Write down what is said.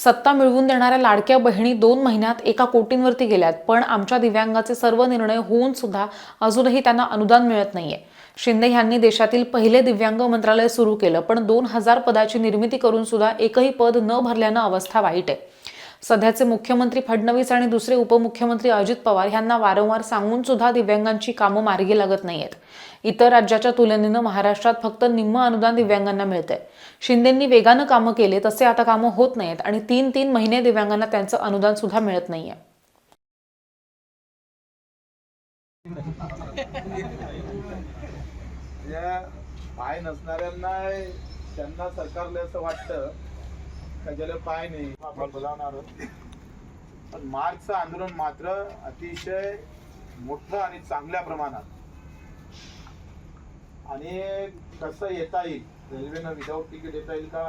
सत्ता मिळवून देणाऱ्या लाडक्या बहिणी 2 महिन्यात एका कोटींवरती गेल्यात, पण आमच्या दिव्यांगाचे सर्व निर्णय होऊन सुद्धा अजूनही त्यांना अनुदान मिळत नाहीये। शिंदे यांनी देशातील पहिले दिव्यांग मंत्रालय सुरू केलं, पण 2000 पदाची निर्मिती करून सुद्धा एकही पद न भरल्यानं अवस्था वाईट आहे। सध्याचे मुख्यमंत्री फडणवीस आणि दुसरे उपमुख्यमंत्री अजित पवार यांना वारंवार सांगून सुद्धा दिव्यांगांची कामं मार्गी लागत नाहीयेत। इतर राज्याच्या तुलनेनं महाराष्ट्रात फक्त निम्म अनुदान दिव्यांगांना मिळतंय। शिंदेंनी वेगानं कामं केले तसे आता कामं होत नाहीत आणि 3-3 महिने दिव्यांगांना त्यांचं अनुदान सुद्धा मिळत नाहीये। पाय नसणाऱ्यांना त्यांना सरकारला असं वाटतं का ज्याला पाय नाही आपण बोलावणार, पण मार्चचं आंदोलन मात्र अतिशय मोठं आणि चांगल्या प्रमाणात आणि कसं येता येईल, रेल्वेनं विदाऊट तिकीट येता येईल का